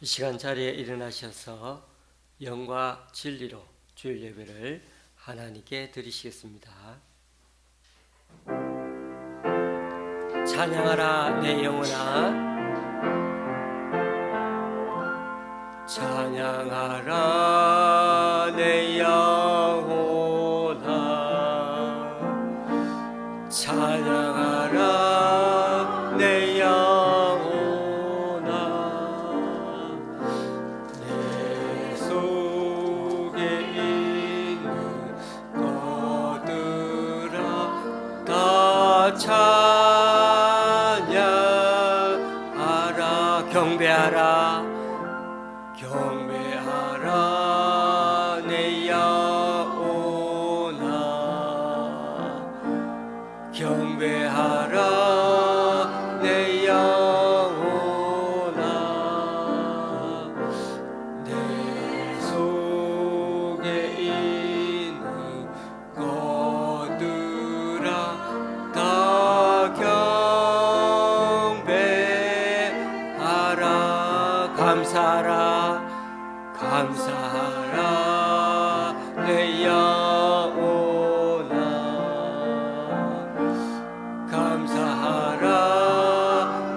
이 시간 자리에 일어나셔서 영과 진리로 주일 예배를 하나님께 드리시겠습니다. 찬양하라 내 영혼아, 찬양하라 내 영혼아, 찬양하라 내 영혼아, 내 속에 있는 것들아 다 찬양하라. 경배하라 경배하라 내 영혼아, 경배하라 내 영혼아, 내 속에 있는 것들아 다 경배하라. 감사하라 감사하라 내 영혼아, 감사하라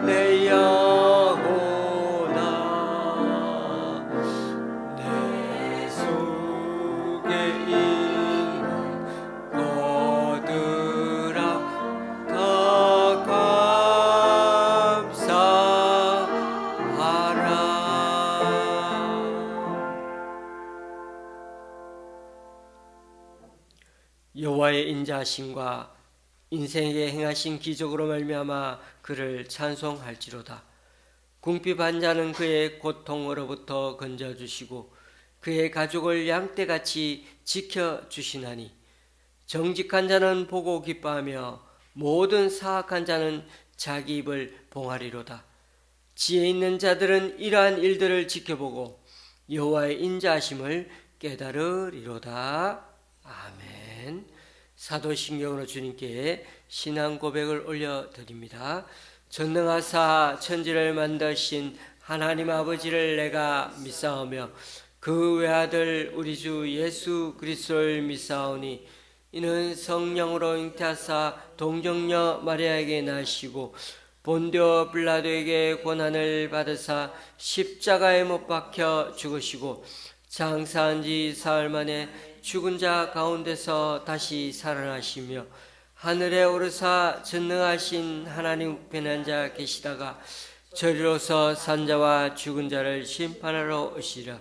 내 영혼아, 내 속에 있는 것들아 다 감사하라. 여호와의 인자하심과 인생에 행하신 기적으로 말미암아 그를 찬송할지로다. 궁핍한 자는 그의 고통으로부터 건져주시고 그의 가족을 양떼같이 지켜주시나니, 정직한 자는 보고 기뻐하며 모든 사악한 자는 자기 입을 봉하리로다. 지혜 있는 자들은 이러한 일들을 지켜보고 여호와의 인자하심을 깨달으리로다. 아멘. 사도신경으로 주님께 신앙 고백을 올려드립니다. 전능하사 천지를 만드신 하나님 아버지를 내가 믿사오며 그 외아들 우리 주 예수 그리스도를 믿사오니, 이는 성령으로 잉태하사 동정녀 마리아에게 나시고 본디오 빌라도에게 고난을 받으사 십자가에 못 박혀 죽으시고 장사한 지 사흘 만에 죽은 자 가운데서 다시 살아나시며 하늘에 오르사 전능하신 하나님 우편에 앉아 계시다가 저리로서 산자와 죽은 자를 심판하러 오시리라.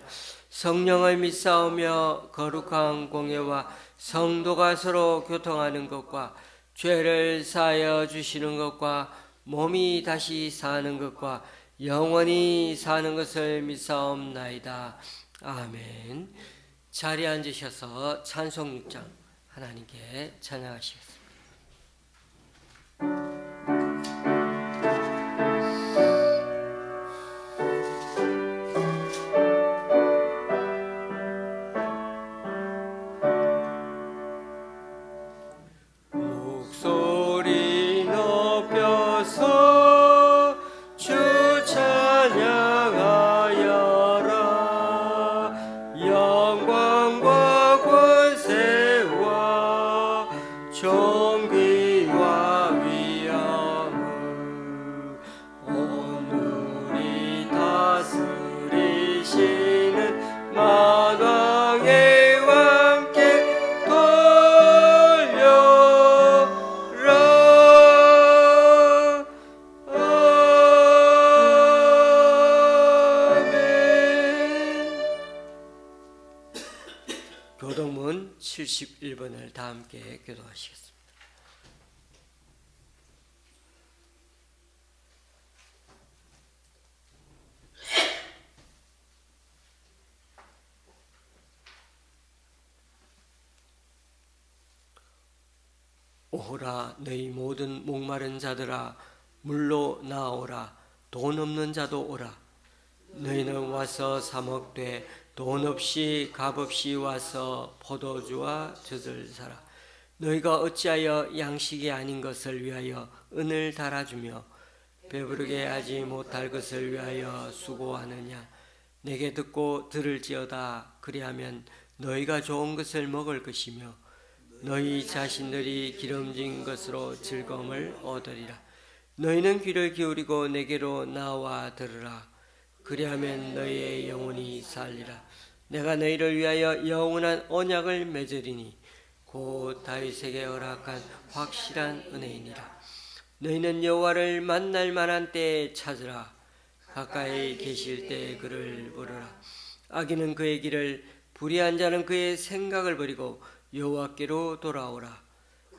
성령을 믿사오며 거룩한 공예와 성도가 서로 교통하는 것과 죄를 사하여 주시는 것과 몸이 다시 사는 것과 영원히 사는 것을 믿사옵나이다. 아멘. 자리에 앉으셔서 찬송 6장 하나님께 찬양하시겠습니다. 목소리 높여서 주 찬양하여라. 영광과 권세와 존귀와 위엄을 오늘이 다스리시는 만왕의 왕께 돌려라. 아멘. 교동문 71번을 다 함께 교도하시겠습니다. 오라 너희 모든 목마른 자들아 물로 나오라. 돈 없는 자도 오라. 너희는 와서 사 먹되 돈 없이 값 없이 와서 포도주와 젖을 사라. 너희가 어찌하여 양식이 아닌 것을 위하여 은을 달아주며 배부르게 하지 못할 것을 위하여 수고하느냐. 내게 듣고 들을지어다. 그리하면 너희가 좋은 것을 먹을 것이며 너희 자신들이 기름진 것으로 즐거움을 얻으리라. 너희는 귀를 기울이고 내게로 나와 들으라. 그리하면 너희의 영혼이 살리라. 내가 너희를 위하여 영원한 언약을 맺으리니 곧 다윗에게 허락한 확실한 은혜이니라. 너희는 여호와를 만날 만한 때에 찾으라. 가까이 계실 때 그를 부르라. 악인은 그의 길을, 불의한 자는 그의 생각을 버리고 여호와께로 돌아오라.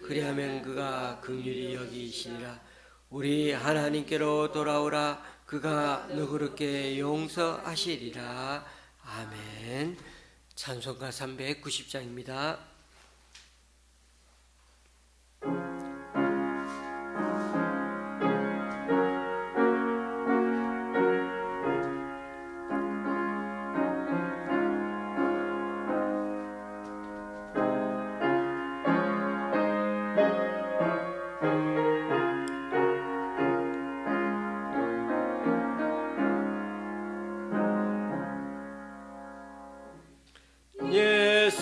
그리하면 그가 긍휼히 여기시리라. 우리 하나님께로 돌아오라. 그가 너그럽게 용서하시리라. 아멘. 찬송가 390장입니다.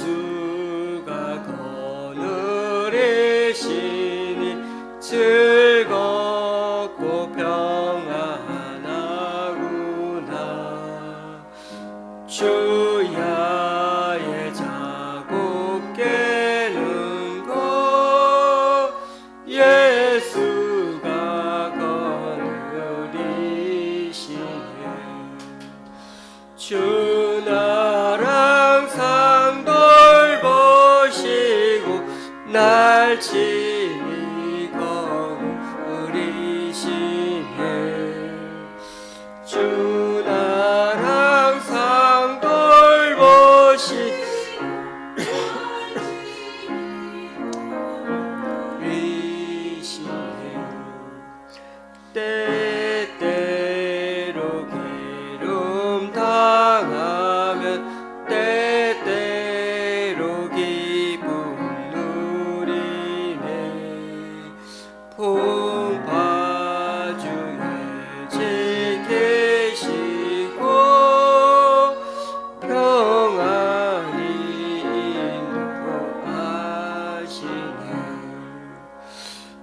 예수가 거느리시니 즐겁고 평안하구나. 주야의 자국 깨는 것 예수가 거느리시네. 주 나랑 항상 돌보시고 날 친히 거느리시네. 주 날 항상 돌보시네. 때때로 괴로움 당하면 때때로 기쁨 누리네. 풍파주에 지키시고 평안히 인도하시네.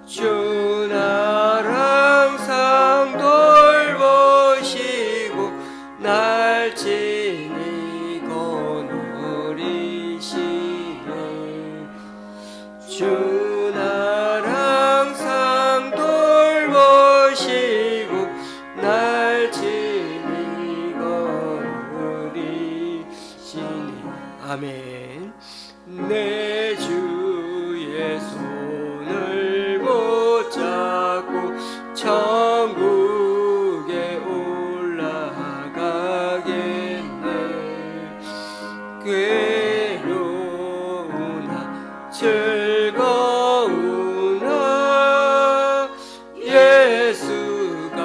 주 날 항상 돌보시고 날 친히 거느리시네. 주 날 항상 돌보시고 날 친히 거느리시네. 아멘. 내 주의 손을 붙잡고 천국에 올라가겠네. 괴로우나 즐거우나 예수가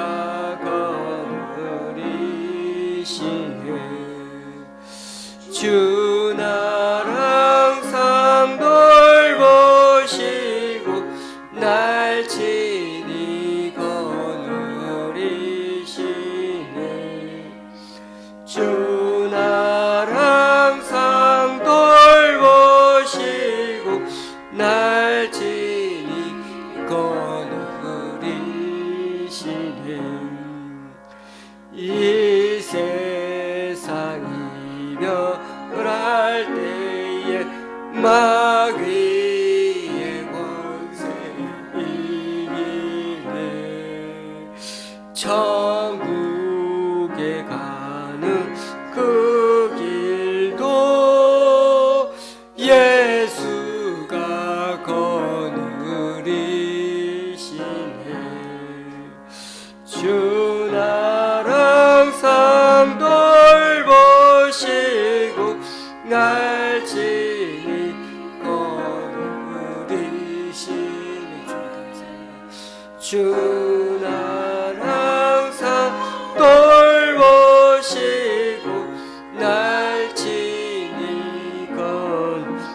거느리시네. 주 날 항상 돌보시고 날 친히 거느리시네. 주 날 항상 돌보시고 날 친히 거느리시네. 이 세상 이별할 때에 마귀의 권세 이기네. 천국에 가는 그 길도 예수가 거느리시네. 주 날 항상 돌보시고 날 친히 거느리시네. 주 날 항상 돌보시고 날 친히 거느리시네.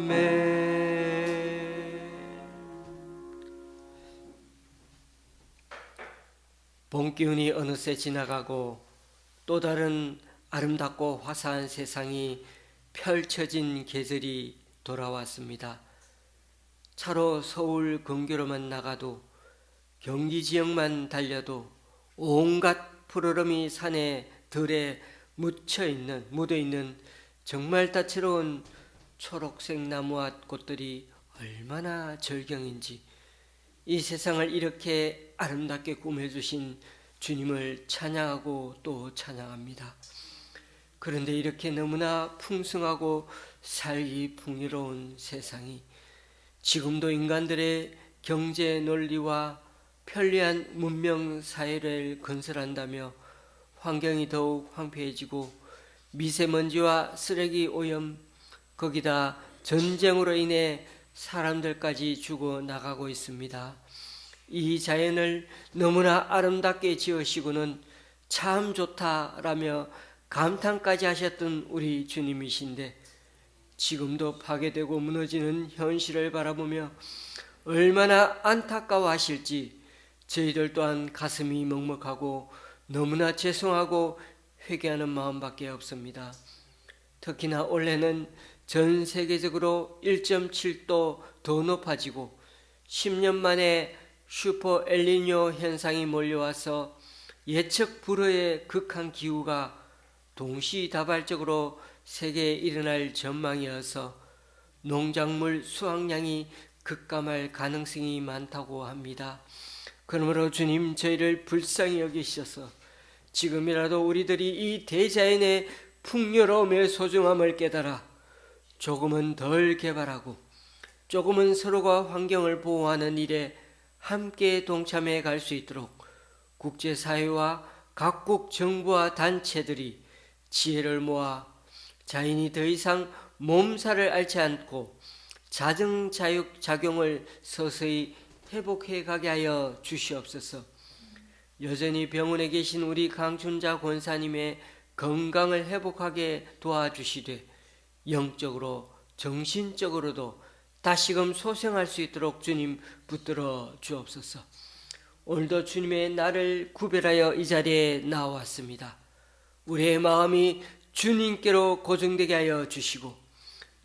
아멘. 봄 기운이 어느새 지나가고 또 다른 아름답고 화사한 세상이 펼쳐진 계절이 돌아왔습니다. 차로 서울 근교로만 나가도 경기 지역만 달려도 온갖 푸르름이 산에 들에 묻어있는 정말 다채로운 초록색 나무와 꽃들이 얼마나 절경인지 이 세상을 이렇게 아름답게 꾸며주신 주님을 찬양하고 또 찬양합니다. 그런데 이렇게 너무나 풍성하고 살기 풍요로운 세상이 지금도 인간들의 경제 논리와 편리한 문명 사회를 건설한다며 환경이 더욱 황폐해지고 미세먼지와 쓰레기 오염, 거기다 전쟁으로 인해 사람들까지 죽어나가고 있습니다. 이 자연을 너무나 아름답게 지으시고는 참 좋다라며 감탄까지 하셨던 우리 주님이신데 지금도 파괴되고 무너지는 현실을 바라보며 얼마나 안타까워하실지 저희들 또한 가슴이 먹먹하고 너무나 죄송하고 회개하는 마음밖에 없습니다. 특히나 올해는 전 세계적으로 1.7도 더 높아지고 10년 만에 슈퍼 엘니뇨 현상이 몰려와서 예측 불허의 극한 기후가 동시다발적으로 세계에 일어날 전망이어서 농작물 수확량이 급감할 가능성이 많다고 합니다. 그러므로 주님 저희를 불쌍히 여기셔서 지금이라도 우리들이 이 대자연의 풍요로움의 소중함을 깨달아 조금은 덜 개발하고 조금은 서로가 환경을 보호하는 일에 함께 동참해 갈 수 있도록 국제사회와 각국 정부와 단체들이 지혜를 모아 자연이 더 이상 몸살을 앓지 않고 자정작용을 서서히 회복해 가게 하여 주시옵소서. 여전히 병원에 계신 우리 강춘자 권사님의 건강을 회복하게 도와주시되 영적으로 정신적으로도 다시금 소생할 수 있도록 주님 붙들어 주옵소서. 오늘도 주님의 날을 구별하여 이 자리에 나왔습니다. 우리의 마음이 주님께로 고정되게 하여 주시고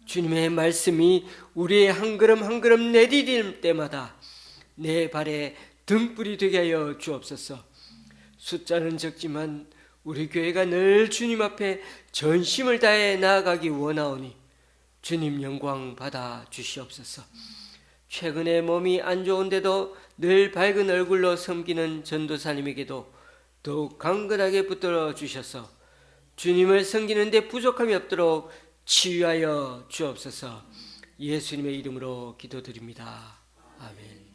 주님의 말씀이 우리의 한 걸음 한 걸음 내디딜 때마다 내 발에 등불이 되게 하여 주옵소서. 숫자는 적지만 우리 교회가 늘 주님 앞에 전심을 다해 나아가기 원하오니 주님 영광 받아 주시옵소서. 최근에 몸이 안 좋은데도 늘 밝은 얼굴로 섬기는 전도사님에게도 더욱 강건하게 붙들어 주셔서 주님을 섬기는 데 부족함이 없도록 치유하여 주옵소서. 예수님의 이름으로 기도드립니다. 아멘.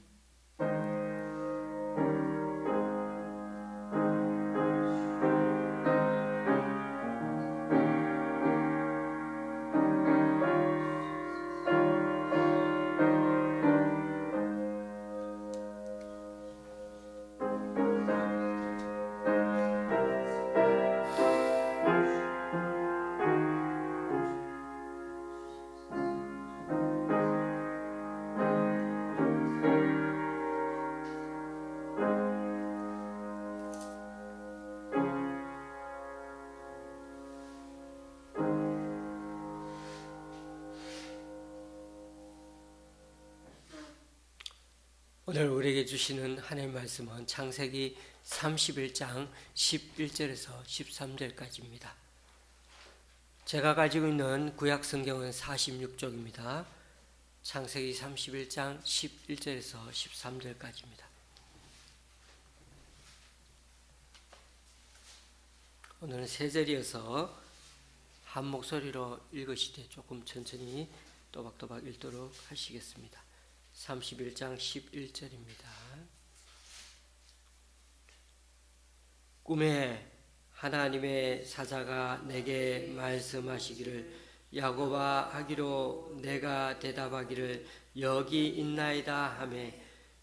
오늘 우리에게 주시는 하나님의 말씀은 창세기 31장 11절에서 13절까지입니다. 제가 가지고 있는 구약 성경은 46쪽입니다. 창세기 31장 11절에서 13절까지입니다. 오늘은 세 절이어서 한 목소리로 읽으시되 조금 천천히 또박또박 읽도록 하시겠습니다. 31장 11절입니다. 꿈에 하나님의 사자가 내게 말씀하시기를 야곱아 하기로 내가 대답하기를 여기 있나이다 하매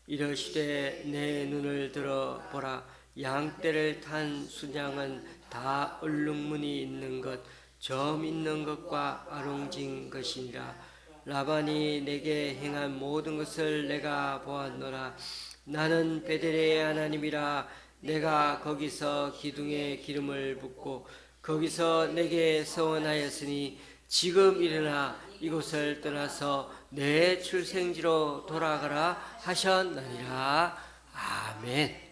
이러시되 내 눈을 들어 보라 양떼를 탄 순양은 다 얼룩무늬 있는 것 점 있는 것과 아롱진 것이니라. 라반이 내게 행한 모든 것을 내가 보았노라. 나는 베델의 하나님이라 내가 거기서 기둥에 기름을 붓고 거기서 내게 서원하였으니 지금 일어나 이곳을 떠나서 내 출생지로 돌아가라 하셨느니라. 아멘.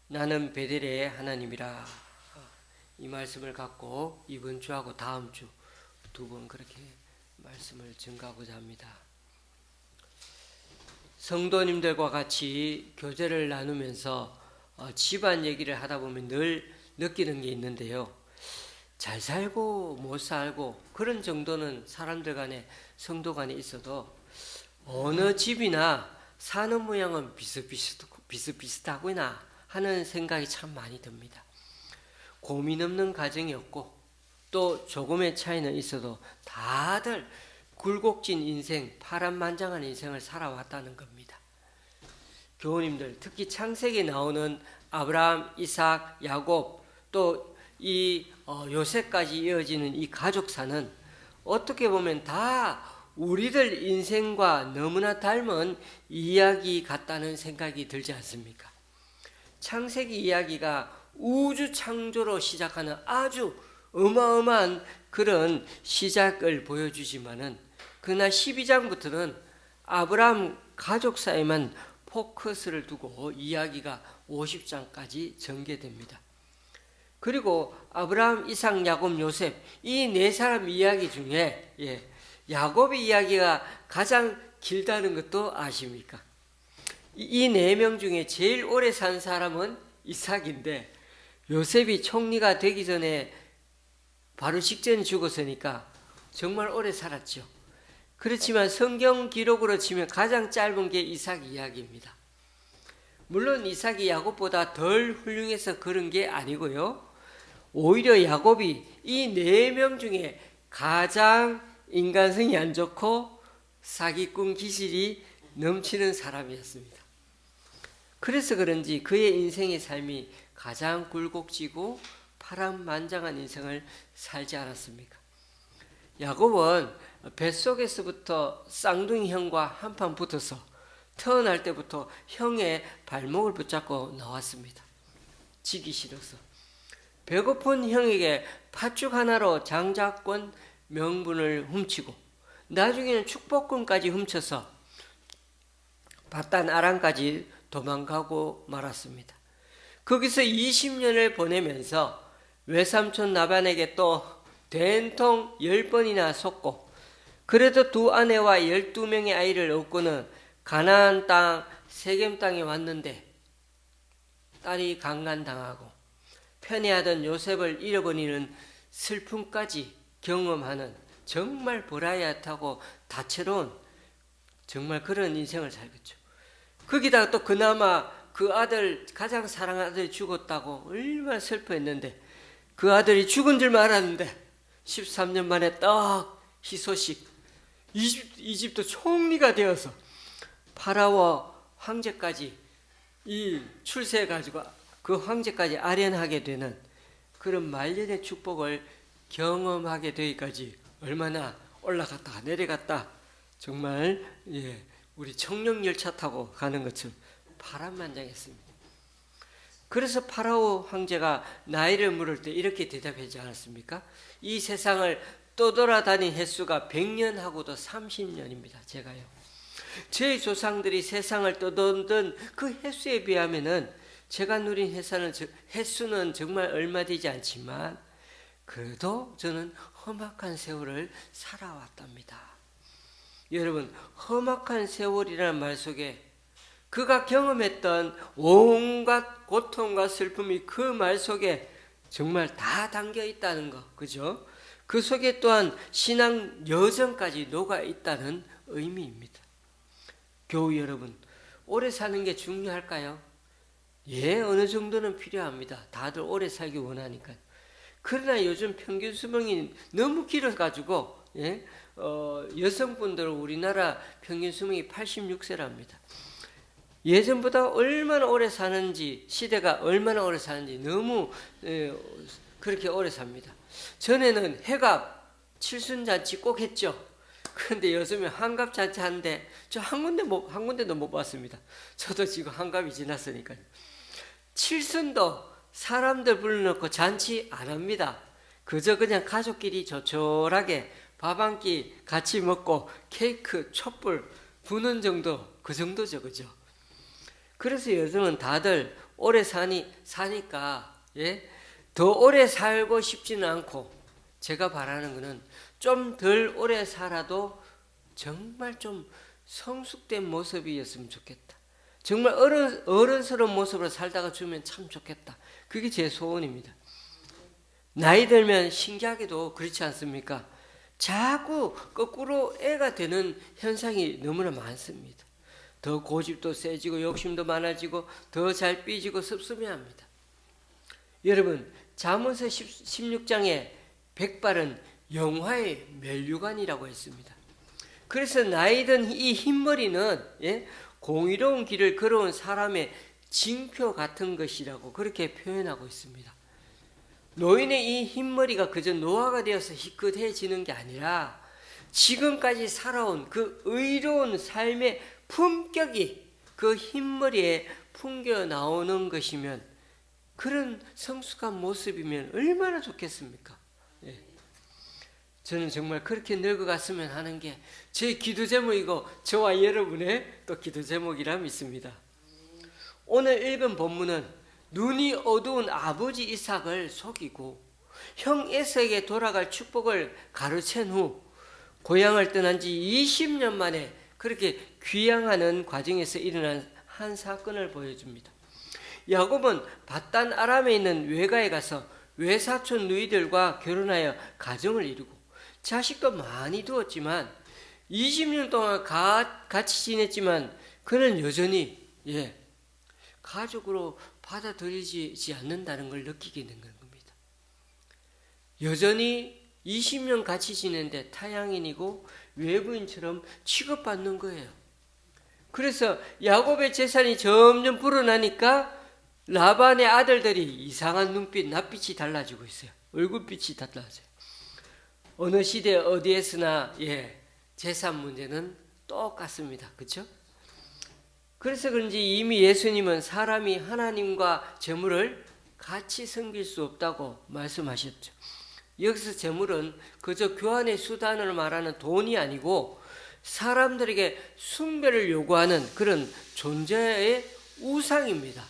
나는 베델의 하나님이라. 이 말씀을 갖고 이번 주하고 다음 주 두 번 그렇게 말씀을 증가하고자 합니다. 성도님들과 같이 교제를 나누면서 집안 얘기를 하다 보면 늘 느끼는 게 있는데요. 잘 살고 못 살고 그런 정도는 사람들 간에 성도 간에 있어도 어느 집이나 사는 모양은 비슷비슷하구나 하는 생각이 참 많이 듭니다. 고민 없는 가정이 없고 또 조금의 차이는 있어도 다들 굴곡진 인생, 파란만장한 인생을 살아왔다는 겁니다. 교우님들, 특히 창세기에 나오는 아브라함, 이삭, 야곱, 또 이 요셉까지 이어지는 이 가족사는 어떻게 보면 다 우리들 인생과 너무나 닮은 이야기 같다는 생각이 들지 않습니까? 창세기 이야기가 우주 창조로 시작하는 아주 어마어마한 그런 시작을 보여주지만은 그러나 12장부터는 아브라함 가족사에만 포커스를 두고 이야기가 50장까지 전개됩니다. 그리고 아브라함, 이삭, 야곱, 요셉 이 네 사람 이야기 중에 야곱의 이야기가 가장 길다는 것도 아십니까? 이 네 명 중에 제일 오래 산 사람은 이삭인데 요셉이 총리가 되기 전에 바로 직전에 죽었으니까 정말 오래 살았죠. 그렇지만 성경 기록으로 치면 가장 짧은 게 이삭 이야기입니다. 물론 이삭이 야곱보다 덜 훌륭해서 그런 게 아니고요. 오히려 야곱이 이 네 명 중에 가장 인간성이 안 좋고 사기꾼 기질이 넘치는 사람이었습니다. 그래서 그런지 그의 인생의 삶이 가장 굴곡지고 파란만장한 인생을 살지 않았습니까? 야곱은 뱃속에서부터 쌍둥이 형과 한판 붙어서 태어날 때부터 형의 발목을 붙잡고 나왔습니다. 지기 싫어서. 배고픈 형에게 팥죽 하나로 장자권 명분을 훔치고 나중에는 축복권까지 훔쳐서 바단 아람까지 도망가고 말았습니다. 거기서 20년을 보내면서 외삼촌 라반에게 또 된통 10번이나 속고 그래도 두 아내와 12명의 아이를 얻고는 가나안 땅 세겜 땅에 왔는데 딸이 강간당하고 편애하던 요셉을 잃어버리는 슬픔까지 경험하는 정말 버라이어티하고 다채로운 정말 그런 인생을 살겠죠. 거기다가 또 그나마 그 아들 가장 사랑하는 아들이 죽었다고 얼마나 슬퍼했는데 그 아들이 죽은 줄 알았는데 13년 만에 딱 희소식 이집트 총리가 되어서 파라오 황제까지 이 출세해가지고 그 황제까지 아련하게 되는 그런 말년의 축복을 경험하게 되기까지 얼마나 올라갔다 내려갔다 정말 우리 청룡열차 타고 가는 것처럼 파란만장했습니다. 그래서 파라오 황제가 나이를 물을 때 이렇게 대답하지 않았습니까? 이 세상을 떠돌아다닌 횟수가 100년하고도 30년입니다. 제가요. 제 조상들이 세상을 떠돌던 그 횟수에 비하면은 제가 누린 횟수는 정말 얼마 되지 않지만 그래도 저는 험악한 세월을 살아왔답니다. 여러분, 험악한 세월이라는 말 속에 그가 경험했던 온갖 고통과 슬픔이 그 말 속에 정말 다 담겨 있다는 거, 그죠? 그 속에 또한 신앙 여정까지 녹아 있다는 의미입니다. 교우 여러분, 오래 사는 게 중요할까요? 어느 정도는 필요합니다. 다들 오래 살기 원하니까요. 그러나 요즘 평균 수명이 너무 길어가지고 여성분들 우리나라 평균 수명이 86세랍니다. 예전보다 얼마나 오래 사는지 시대가 얼마나 오래 사는지 너무 그렇게 오래 삽니다. 전에는 해갑 칠순잔치 꼭 했죠. 그런데 요즘에 환갑잔치 하는데 저 한 군데도 못 봤습니다. 저도 지금 환갑이 지났으니까요. 칠순도 사람들 불러놓고 잔치 안 합니다. 그저 그냥 가족끼리 조촐하게 밥 한 끼 같이 먹고 케이크, 촛불 부는 정도, 그 정도죠, 그죠? 그래서 요즘은 다들 오래 사니까, 예? 더 오래 살고 싶지는 않고, 제가 바라는 거는 좀 덜 오래 살아도 정말 좀 성숙된 모습이었으면 좋겠다. 정말 어른스러운 모습으로 살다가 주면 참 좋겠다. 그게 제 소원입니다. 나이 들면 신기하게도 그렇지 않습니까? 자꾸 거꾸로 애가 되는 현상이 너무나 많습니다. 더 고집도 세지고 욕심도 많아지고 더 잘 삐지고 습습해합니다. 여러분, 잠언서 16장에 백발은 영화의 면류관이라고 했습니다. 그래서 나이 든 이 흰머리는, 예? 공의로운 길을 걸어온 사람의 징표 같은 것이라고 그렇게 표현하고 있습니다. 노인의 이 흰머리가 그저 노화가 되어서 희끗해지는 게 아니라 지금까지 살아온 그 의로운 삶의 품격이 그 흰머리에 풍겨 나오는 것이면, 그런 성숙한 모습이면 얼마나 좋겠습니까? 예. 저는 정말 그렇게 늙어갔으면 하는 게 제 기도 제목이고 저와 여러분의 또 기도 제목이라 믿습니다. 오늘 읽은 본문은 눈이 어두운 아버지 이삭을 속이고 형 에서에게 돌아갈 축복을 가로챈 후 고향을 떠난 지 20년 만에 그렇게 귀향하는 과정에서 일어난 한 사건을 보여줍니다. 야곱은 밧단 아람에 있는 외가에 가서 외사촌 누이들과 결혼하여 가정을 이루고 자식도 많이 두었지만 20년 동안 같이 지냈지만 그는 여전히 가족으로 받아들이지 않는다는 걸 느끼게 된 겁니다. 여전히 20년 같이 지냈는데 타향인이고 외부인처럼 취급받는 거예요. 그래서 야곱의 재산이 점점 불어나니까 라반의 아들들이 이상한 눈빛, 낯빛이 달라지고 있어요. 얼굴빛이 달라져요. 어느 시대 어디에서나 재산 문제는 똑같습니다. 그렇죠? 그래서 그런지 이미 예수님은 사람이 하나님과 재물을 같이 섬길 수 없다고 말씀하셨죠. 여기서 재물은 그저 교환의 수단으로 말하는 돈이 아니고 사람들에게 숭배를 요구하는 그런 존재의 우상입니다.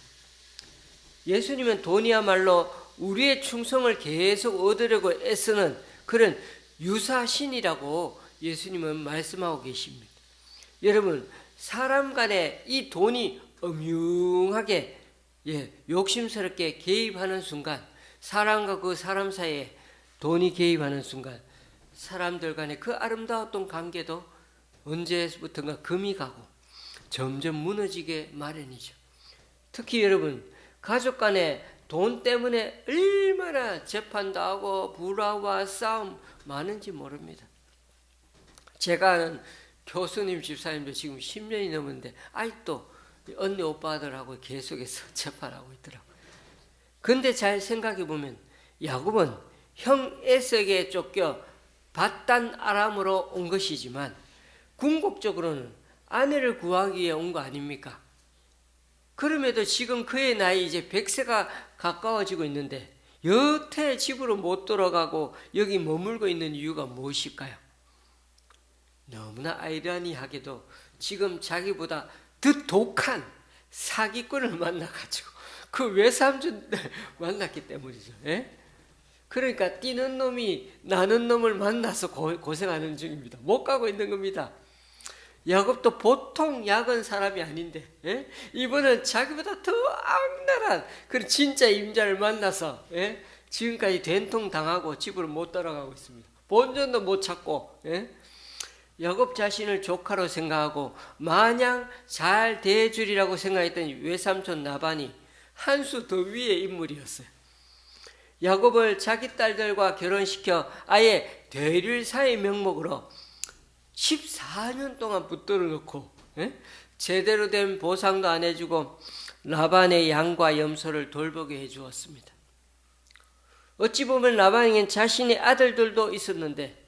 예수님은 돈이야말로 우리의 충성을 계속 얻으려고 애쓰는 그런 유사신이라고 예수님은 말씀하고 계십니다. 여러분, 사람 간에 이 돈이 엄흉하게 욕심스럽게 개입하는 순간, 사람과 그 사람 사이에 돈이 개입하는 순간 사람들 간의 그 아름다웠던 관계도 언제부턴가 금이 가고 점점 무너지게 마련이죠. 특히 여러분, 가족 간에 돈 때문에 얼마나 재판도 하고 불화와 싸움 많은지 모릅니다. 제가 아는 교수님 집사님도 지금 10년이 넘었는데 아직도 언니 오빠들하고 계속해서 재판하고 있더라고요. 근데 잘 생각해 보면 야곱은 형 에서에게 쫓겨 밧단 아람으로 온 것이지만 궁극적으로는 아내를 구하기 위해 온 거 아닙니까? 그럼에도 지금 그의 나이 이제 100세가 가까워지고 있는데 여태 집으로 못 돌아가고 여기 머물고 있는 이유가 무엇일까요? 너무나 아이러니하게도 지금 자기보다 더 독한 사기꾼을 만나가지고 그 외삼촌 만났기 때문이죠. 그러니까 뛰는 놈이 나는 놈을 만나서 고생하는 중입니다. 못 가고 있는 겁니다. 야곱도 보통 약은 사람이 아닌데 이번은 자기보다 더 악랄한 그런 진짜 임자를 만나서 지금까지 된통 당하고 집으로 못 돌아가고 있습니다. 본전도 못 찾고 야곱 자신을 조카로 생각하고 마냥 잘 대해주리라고 생각했던 외삼촌 라반이 한 수 더 위의 인물이었어요. 야곱을 자기 딸들과 결혼시켜 아예 대릴사의 명목으로 14년 동안 붙들어 놓고 제대로 된 보상도 안 해주고 라반의 양과 염소를 돌보게 해주었습니다. 어찌 보면 라반에겐 자신의 아들들도 있었는데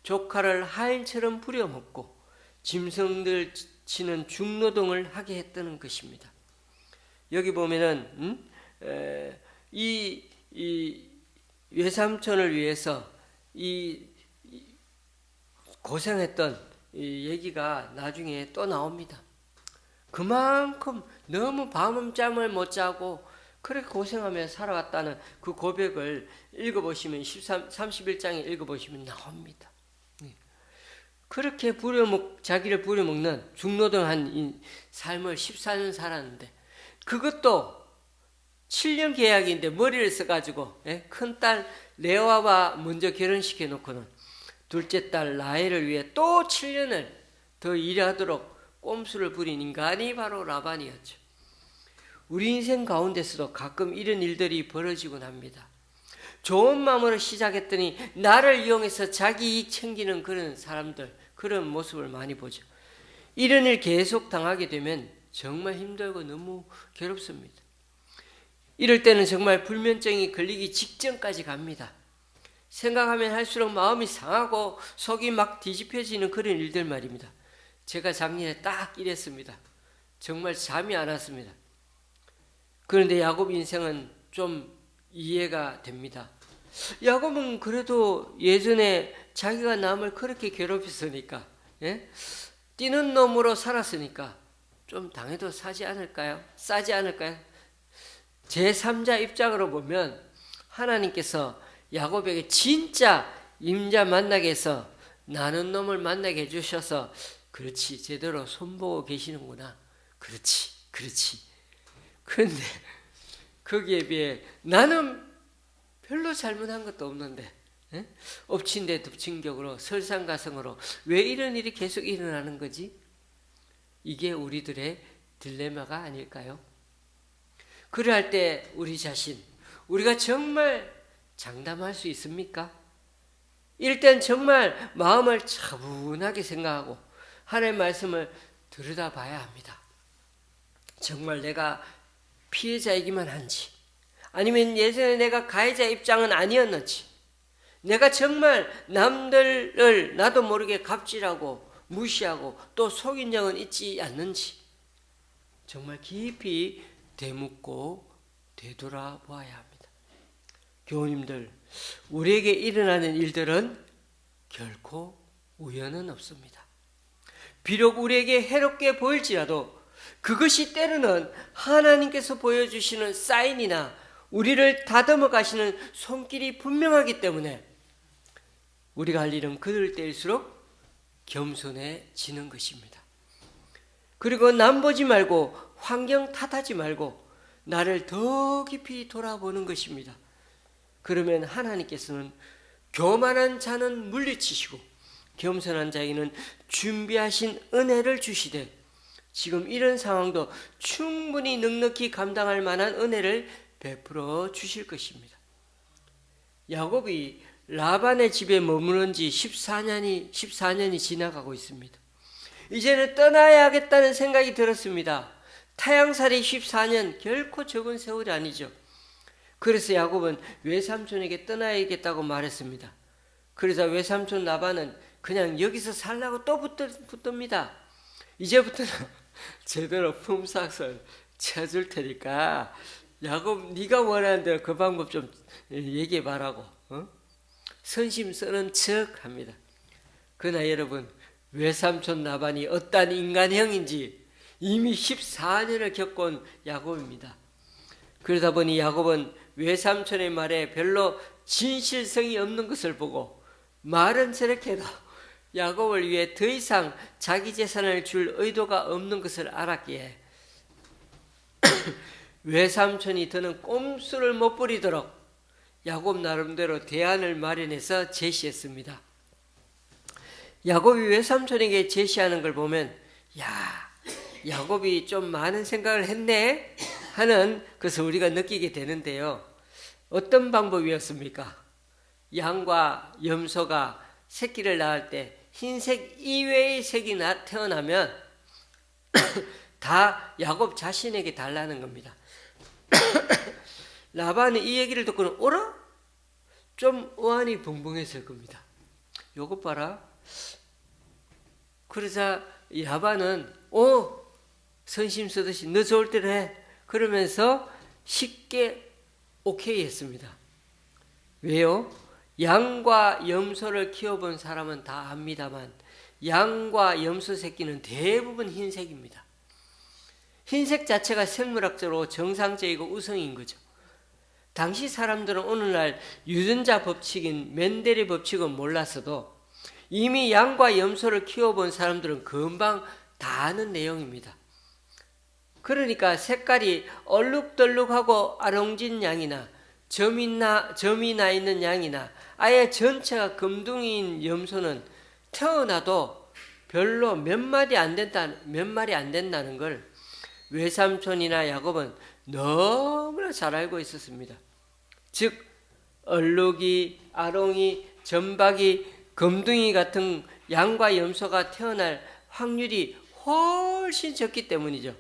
조카를 하인처럼 부려먹고 짐승들 치는 중노동을 하게 했다는 것입니다. 여기 보면은 이 외삼촌을 위해서 이 고생했던 이 얘기가 나중에 또 나옵니다. 그만큼 너무 밤잠을 못 자고 그렇게 고생하며 살아왔다는 그 고백을 읽어보시면 31장에 읽어보시면 나옵니다. 그렇게 자기를 부려먹는 중노동한 이 삶을 14년 살았는데, 그것도 7년 계약인데 머리를 써가지고 큰딸 레아와 먼저 결혼시켜 놓고는 둘째 딸 라헬을 위해 또 7년을 더 일하도록 꼼수를 부린 인간이 바로 라반이었죠. 우리 인생 가운데서도 가끔 이런 일들이 벌어지곤 합니다. 좋은 마음으로 시작했더니 나를 이용해서 자기 이익 챙기는 그런 사람들, 그런 모습을 많이 보죠. 이런 일 계속 당하게 되면 정말 힘들고 너무 괴롭습니다. 이럴 때는 정말 불면증이 걸리기 직전까지 갑니다. 생각하면 할수록 마음이 상하고 속이 막 뒤집혀지는 그런 일들 말입니다. 제가 작년에 딱 이랬습니다. 정말 잠이 안 왔습니다. 그런데 야곱 인생은 좀 이해가 됩니다. 야곱은 그래도 예전에 자기가 남을 그렇게 괴롭혔으니까, 뛰는 놈으로 살았으니까 좀 당해도 싸지 않을까요? 제3자 입장으로 보면 하나님께서 야곱에게 진짜 임자 만나게 해서 나는 놈을 만나게 해주셔서 그렇지, 제대로 손보고 계시는구나. 그렇지. 그런데 거기에 비해 나는 별로 잘못한 것도 없는데 엎친 데 덮친 격으로 설상가성으로 왜 이런 일이 계속 일어나는 거지? 이게 우리들의 딜레마가 아닐까요? 그럴 때 우리 자신, 우리가 정말 장담할 수 있습니까? 이럴 땐 정말 마음을 차분하게 생각하고 하나님의 말씀을 들여다봐야 합니다. 정말 내가 피해자이기만 한지, 아니면 예전에 내가 가해자 입장은 아니었는지, 내가 정말 남들을 나도 모르게 갑질하고 무시하고 또 속인 적은 있지 않는지 정말 깊이 되묻고 되돌아보아야 합니다. 교우님들, 우리에게 일어나는 일들은 결코 우연은 없습니다. 비록 우리에게 해롭게 보일지라도 그것이 때로는 하나님께서 보여주시는 사인이나 우리를 다듬어 가시는 손길이 분명하기 때문에 우리가 할 일은 그럴 때일수록 겸손해지는 것입니다. 그리고 남 보지 말고 환경 탓하지 말고 나를 더 깊이 돌아보는 것입니다. 그러면 하나님께서는 교만한 자는 물리치시고 겸손한 자에게는 준비하신 은혜를 주시되 지금 이런 상황도 충분히 넉넉히 감당할 만한 은혜를 베풀어 주실 것입니다. 야곱이 라반의 집에 머무른 지 14년이 지나가고 있습니다. 이제는 떠나야겠다는 생각이 들었습니다. 타향살이 14년 결코 적은 세월이 아니죠. 그래서 야곱은 외삼촌에게 떠나야겠다고 말했습니다. 그러자 외삼촌 라반은 그냥 여기서 살라고 또 붙듭니다. 이제부터는 제대로 품삯을 쳐줄 테니까 야곱 네가 원하는 대로 그 방법 좀 얘기해 봐라고 선심 쓰는 척 합니다. 그러나 여러분, 외삼촌 라반이 어떤 인간형인지 이미 14년을 겪어온 야곱입니다. 그러다 보니 야곱은 외삼촌의 말에 별로 진실성이 없는 것을 보고 말은 저렇게 해도 야곱을 위해 더 이상 자기 재산을 줄 의도가 없는 것을 알았기에 외삼촌이 더는 꼼수를 못 부리도록 야곱 나름대로 대안을 마련해서 제시했습니다. 야곱이 외삼촌에게 제시하는 걸 보면 야곱이 좀 많은 생각을 했네 하는 것을 우리가 느끼게 되는데요. 어떤 방법이었습니까? 양과 염소가 새끼를 낳을 때 흰색 이외의 색이 태어나면 다 야곱 자신에게 달라는 겁니다. 라반이 이 얘기를 듣고는 어라? 좀 어안이 벙벙했을 겁니다. 요것 봐라. 그러자 라반은 선심 쓰듯이 너 좋을 대로 해. 그러면서 쉽게 오케이 했습니다. 왜요? 양과 염소를 키워본 사람은 다 압니다만 양과 염소 새끼는 대부분 흰색입니다. 흰색 자체가 생물학적으로 정상적이고 우성인 거죠. 당시 사람들은 오늘날 유전자 법칙인 멘델의 법칙은 몰랐어도 이미 양과 염소를 키워본 사람들은 금방 다 아는 내용입니다. 그러니까 색깔이 얼룩덜룩하고 아롱진 양이나 점이 나 있는 양이나 아예 전체가 금둥이인 염소는 태어나도 별로 몇 마리 안 된다는 걸 외삼촌이나 야곱은 너무나 잘 알고 있었습니다. 즉 얼룩이, 아롱이, 점박이, 금둥이 같은 양과 염소가 태어날 확률이 훨씬 적기 때문이죠.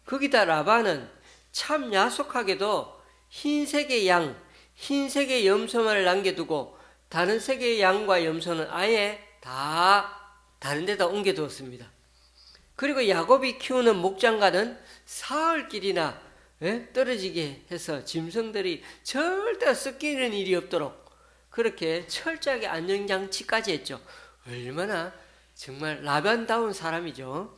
거기다 라반은 참 야속하게도 흰색의 양, 흰색의 염소만을 남겨두고 다른 색의 양과 염소는 아예 다 다른 데다 옮겨두었습니다. 그리고 야곱이 키우는 목장과는 사흘길이나 떨어지게 해서 짐승들이 절대 섞이는 일이 없도록 그렇게 철저하게 안전장치까지 했죠. 얼마나 정말 라반다운 사람이죠.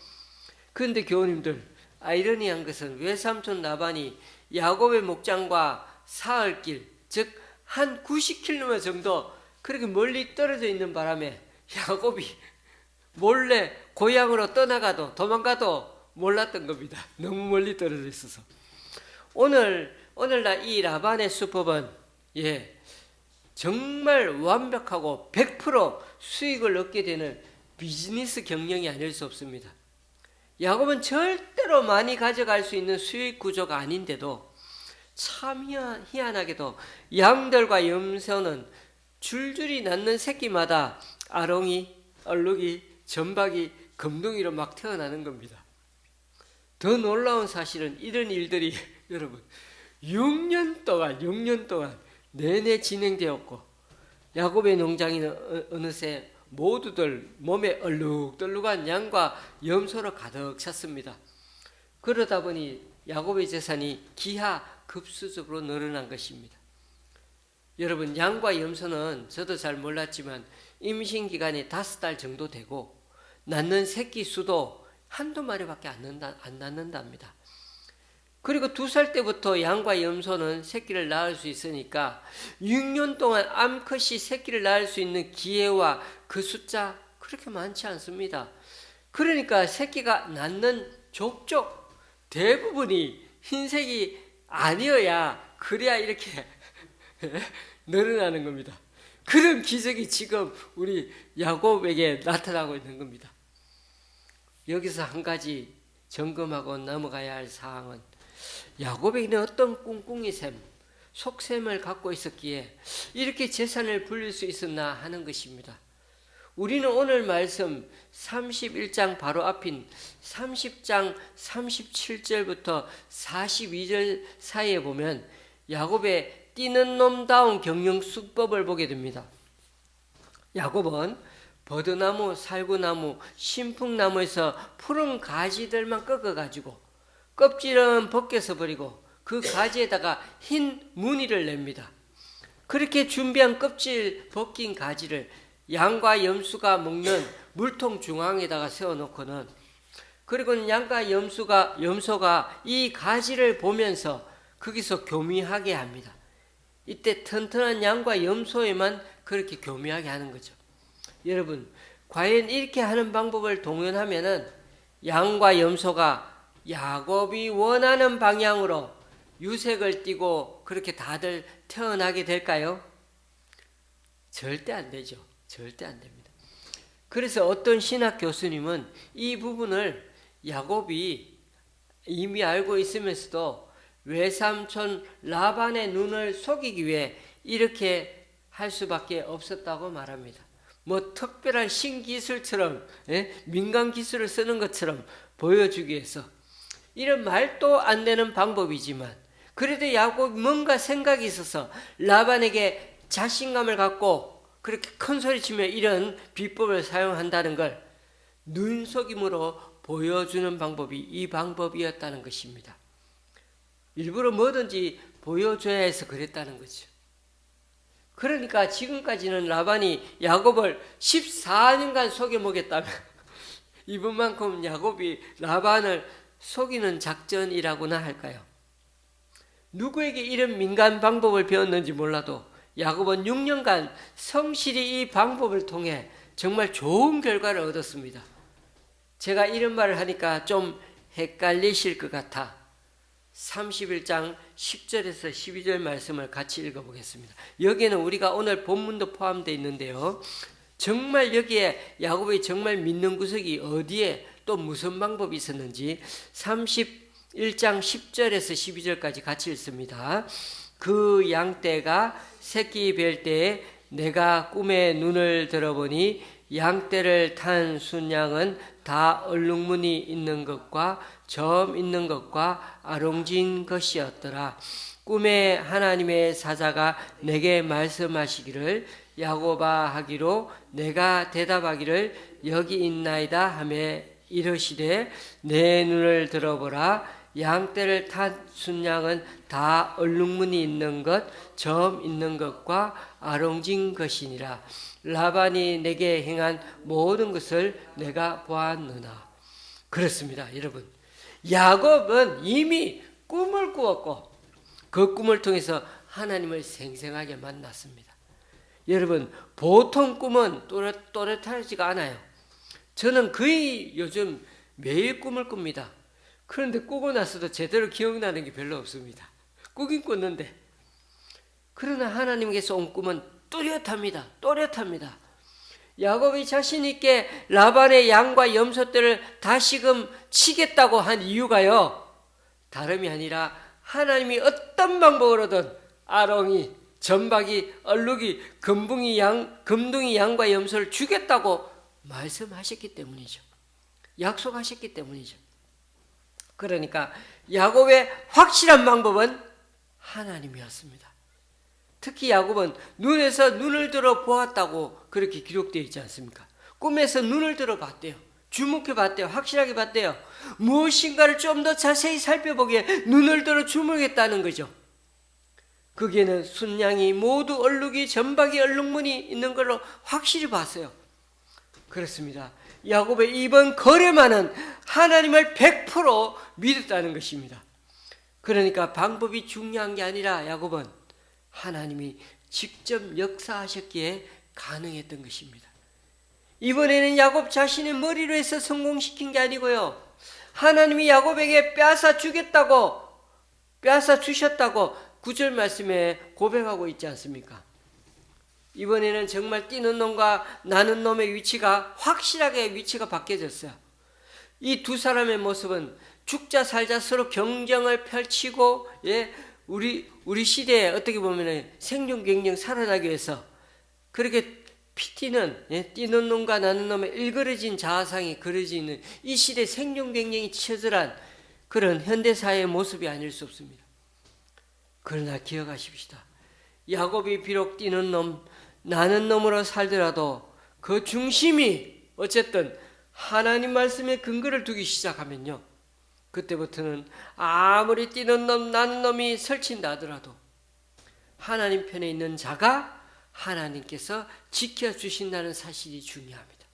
그런데 교우님들, 아이러니한 것은 외삼촌 라반이 야곱의 목장과 사흘길, 즉 한 90km 정도 그렇게 멀리 떨어져 있는 바람에 야곱이 몰래 고향으로 떠나가도 도망가도 몰랐던 겁니다. 너무 멀리 떨어져 있어서. 오늘날 이 라반의 수법은 정말 완벽하고 100% 수익을 얻게 되는 비즈니스 경영이 아닐 수 없습니다. 야곱은 절대로 많이 가져갈 수 있는 수익 구조가 아닌데도 참 희한하게도 양들과 염소는 줄줄이 낳는 새끼마다 아롱이, 얼룩이, 점박이, 금둥이로 막 태어나는 겁니다. 더 놀라운 사실은 이런 일들이 여러분 6년 동안 내내 진행되었고 야곱의 농장에는 어느새 모두들 몸에 얼룩덜룩한 양과 염소로 가득 찼습니다. 그러다 보니 야곱의 재산이 기하급수적으로 늘어난 것입니다. 여러분, 양과 염소는 저도 잘 몰랐지만 임신기간이 5달 정도 되고 낳는 새끼 수도 한두 마리밖에 안 낳는답니다. 그리고 2살 때부터 양과 염소는 새끼를 낳을 수 있으니까 6년 동안 암컷이 새끼를 낳을 수 있는 기회와 그 숫자 그렇게 많지 않습니다. 그러니까 새끼가 낳는 족족 대부분이 흰색이 아니어야 그래야 이렇게 늘어나는 겁니다. 그런 기적이 지금 우리 야곱에게 나타나고 있는 겁니다. 여기서 한 가지 점검하고 넘어가야 할 사항은 야곱에게는 어떤 꿍꿍이 셈, 속셈을 갖고 있었기에 이렇게 재산을 불릴 수 있었나 하는 것입니다. 우리는 오늘 말씀 31장 바로 앞인 30장 37절부터 42절 사이에 보면 야곱의 뛰는 놈다운 경영 수법을 보게 됩니다. 야곱은 버드나무, 살구나무, 신풍나무에서 푸른 가지들만 꺾어가지고 껍질은 벗겨서 버리고 그 가지에다가 흰 무늬를 냅니다. 그렇게 준비한 껍질 벗긴 가지를 양과 염소가 먹는 물통 중앙에다가 세워놓고는 그리고 양과 염소가 이 가지를 보면서 거기서 교미하게 합니다. 이때 튼튼한 양과 염소에만 그렇게 교미하게 하는 거죠. 여러분, 과연 이렇게 하는 방법을 동원하면은 양과 염소가 야곱이 원하는 방향으로 유색을 띠고 그렇게 다들 태어나게 될까요? 절대 안 되죠. 절대 안 됩니다. 그래서 어떤 신학 교수님은 이 부분을 야곱이 이미 알고 있으면서도 외삼촌 라반의 눈을 속이기 위해 이렇게 할 수밖에 없었다고 말합니다. 뭐 특별한 신기술처럼 민간 기술을 쓰는 것처럼 보여주기 위해서 이런 말도 안 되는 방법이지만 그래도 야곱이 뭔가 생각이 있어서 라반에게 자신감을 갖고 그렇게 큰 소리치며 이런 비법을 사용한다는 걸 눈속임으로 보여주는 방법이 이 방법이었다는 것입니다. 일부러 뭐든지 보여줘야 해서 그랬다는 거죠. 그러니까 지금까지는 라반이 야곱을 14년간 속여먹였다면 이번만큼 야곱이 라반을 속이는 작전이라고나 할까요? 누구에게 이런 민간 방법을 배웠는지 몰라도 야곱은 6년간 성실히 이 방법을 통해 정말 좋은 결과를 얻었습니다. 제가 이런 말을 하니까 좀 헷갈리실 것 같아 31장 10절에서 12절 말씀을 같이 읽어보겠습니다. 여기에는 우리가 오늘 본문도 포함되어 있는데요, 정말 여기에 야곱이 정말 믿는 구석이 어디에 또 무슨 방법이 있었는지 31장 10절에서 12절까지 같이 읽습니다. 그 양떼가 새끼 뵐 때에 내가 꿈에 눈을 들어보니 양떼를 탄 순양은 다 얼룩무늬 있는 것과 점 있는 것과 아롱진 것이었더라. 꿈에 하나님의 사자가 내게 말씀하시기를 야곱아 하기로 내가 대답하기를 여기 있나이다 하며 이르시되 내 눈을 들어보라. 양떼를 탄 순양은 다 얼룩무늬 있는 것, 점 있는 것과 아롱진 것이니라. 라반이 내게 행한 모든 것을 내가 보았느나. 그렇습니다, 여러분. 야곱은 이미 꿈을 꾸었고 그 꿈을 통해서 하나님을 생생하게 만났습니다. 여러분, 보통 꿈은 또렷하지가 않아요. 저는 거의 요즘 매일 꿈을 꿉니다. 그런데 꾸고 나서도 제대로 기억나는 게 별로 없습니다. 꾸긴 꿨는데. 그러나 하나님께서 온 꿈은 또렷합니다. 야곱이 자신 있게 라반의 양과 염소떼를 다시금 치겠다고 한 이유가요, 다름이 아니라 하나님이 어떤 방법으로든 아롱이, 전박이, 얼룩이, 금둥이 양과 염소를 주겠다고 말씀하셨기 때문이죠. 약속하셨기 때문이죠. 그러니까 야곱의 확실한 방법은 하나님이었습니다. 특히 야곱은 눈에서 눈을 들어 보았다고 그렇게 기록되어 있지 않습니까? 꿈에서 눈을 들어 봤대요. 주목해 봤대요. 확실하게 봤대요. 무엇인가를 좀 더 자세히 살펴보기에 눈을 들어 주목했다는 거죠. 거기에는 순양이 모두 얼룩이, 점박이, 얼룩무늬 있는 걸로 확실히 봤어요. 그렇습니다. 야곱의 이번 거래만은 하나님을 100% 믿었다는 것입니다. 그러니까 방법이 중요한 게 아니라 야곱은 하나님이 직접 역사하셨기에 가능했던 것입니다. 이번에는 야곱 자신의 머리로 해서 성공시킨 게 아니고요, 하나님이 야곱에게 빼앗아 주셨다고 9절 말씀에 고백하고 있지 않습니까? 이번에는 정말 뛰는 놈과 나는 놈의 위치가 확실하게 위치가 바뀌어졌어요. 이 두 사람의 모습은 죽자 살자 서로 경쟁을 펼치고, 우리 시대에 어떻게 보면 생존 경쟁 살아나기 위해서 그렇게 뛰는 놈과 나는 놈의 일그러진 자아상이 그려져 있는 이 시대 생존 경쟁이 처절한 그런 현대사회의 모습이 아닐 수 없습니다. 그러나 기억하십시다. 야곱이 비록 뛰는 놈, 나는 놈으로 살더라도 그 중심이 어쨌든 하나님 말씀에 근거를 두기 시작하면요, 그때부터는 아무리 뛰는 놈, 나는 놈이 설친다 하더라도 하나님 편에 있는 자가 하나님께서 지켜주신다는 사실이 중요합니다.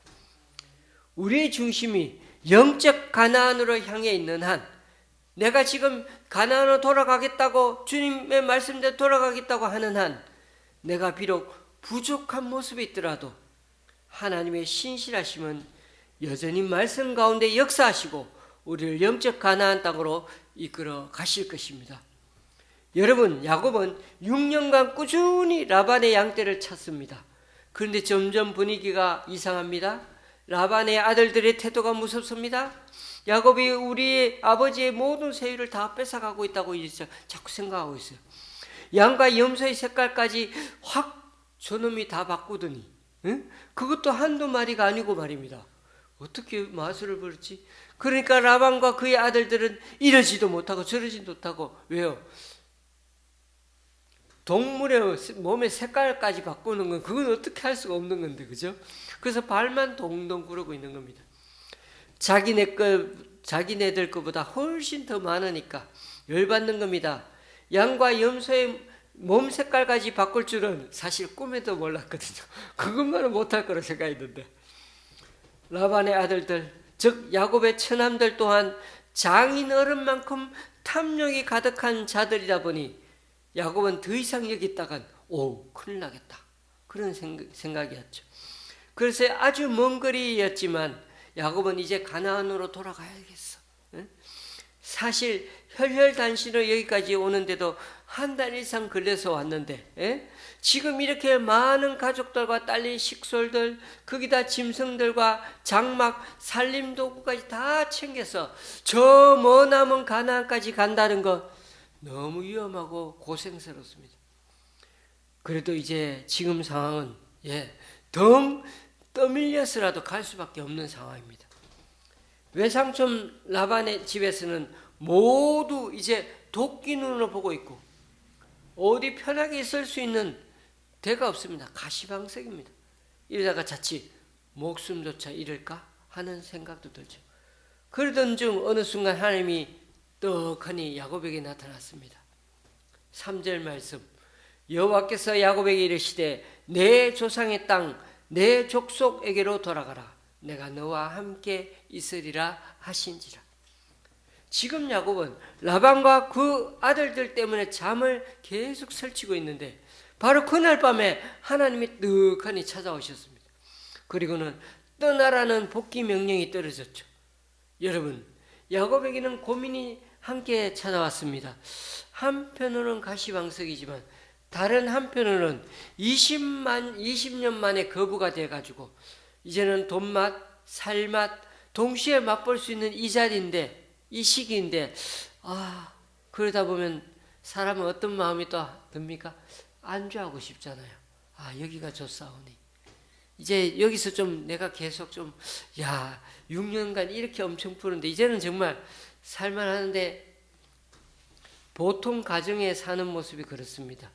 우리의 중심이 영적 가나안으로 향해 있는 한, 내가 지금 가나안으로 돌아가겠다고 주님의 말씀대로 돌아가겠다고 하는 한, 내가 비록 부족한 모습이 있더라도 하나님의 신실하심은 여전히 말씀 가운데 역사하시고 우리를 영적 가나안 땅으로 이끌어 가실 것입니다. 여러분, 야곱은 6년간 꾸준히 라반의 양떼를 찾습니다. 그런데 점점 분위기가 이상합니다. 라반의 아들들의 태도가 무섭습니다. 야곱이 우리 아버지의 모든 세율을 다 뺏어가고 있다고 자꾸 생각하고 있어요. 양과 염소의 색깔까지 확 저놈이 다 바꾸더니, 그것도 한두 마리가 아니고 말입니다. 어떻게 마술을 부르지? 그러니까 라반과 그의 아들들은 이러지도 못하고 저러지도 못하고. 왜요? 동물의 몸의 색깔까지 바꾸는 건 그건 어떻게 할 수가 없는 건데, 그죠? 그래서 발만 동동 구르고 있는 겁니다. 자기네들 것보다 훨씬 더 많으니까 열받는 겁니다. 양과 염소의 몸 색깔까지 바꿀 줄은 사실 꿈에도 몰랐거든요. 그것만은 못할 거라 생각했는데, 라반의 아들들, 즉 야곱의 처남들 또한 장인 어른만큼 탐욕이 가득한 자들이다 보니 야곱은 더 이상 여기 있다간 큰일 나겠다, 그런 생각이었죠. 그래서 아주 먼 거리였지만 야곱은 이제 가나안으로 돌아가야겠어. 사실 혈혈단신으로 여기까지 오는데도 한 달 이상 걸려서 왔는데, 지금 이렇게 많은 가족들과 딸린 식솔들, 거기다 짐승들과 장막, 살림도구까지 다 챙겨서 저 머나먼 가나안까지 간다는 거 너무 위험하고 고생스럽습니다. 그래도 이제 지금 상황은 덩 떠밀려서라도 갈 수밖에 없는 상황입니다. 외삼촌 라반의 집에서는 모두 이제 도끼 눈으로 보고 있고 어디 편하게 있을 수 있는 데가 없습니다. 가시방석입니다. 이러다가 자칫 목숨조차 잃을까 하는 생각도 들죠. 그러던 중 어느 순간 하나님이 떡하니 야곱에게 나타났습니다. 3절 말씀, 여호와께서 야곱에게 이르시되 내 조상의 땅 내 족속에게로 돌아가라. 내가 너와 함께 있으리라 하신지라. 지금 야곱은 라반과 그 아들들 때문에 잠을 계속 설치고 있는데 바로 그날 밤에 하나님이 떡하니 찾아오셨습니다. 그리고는 떠나라는 복귀 명령이 떨어졌죠. 여러분, 야곱에게는 고민이 함께 찾아왔습니다. 한편으로는 가시방석이지만 다른 한편으로는 20년 만에 거부가 돼가지고 이제는 돈맛, 살맛 동시에 맛볼 수 있는 이 자리인데, 이 시기인데, 그러다 보면 사람은 어떤 마음이 또 듭니까? 안주하고 싶잖아요. 여기가 좋사오니 이제 여기서 좀 내가 계속 6년간 이렇게 엄청 푸는데 이제는 정말 살만하는데, 보통 가정에 사는 모습이 그렇습니다.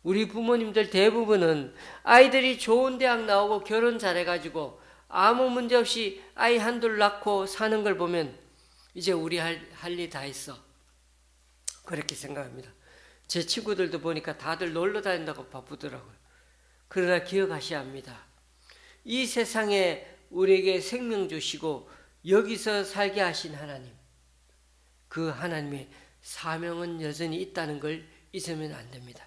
우리 부모님들 대부분은 아이들이 좋은 대학 나오고 결혼 잘해가지고 아무 문제 없이 아이 한둘 낳고 사는 걸 보면 이제 우리 할 일 다 했어, 그렇게 생각합니다. 제 친구들도 보니까 다들 놀러 다닌다고 바쁘더라고요. 그러나 기억하셔야 합니다. 이 세상에 우리에게 생명 주시고 여기서 살게 하신 하나님, 그 하나님의 사명은 여전히 있다는 걸 잊으면 안 됩니다.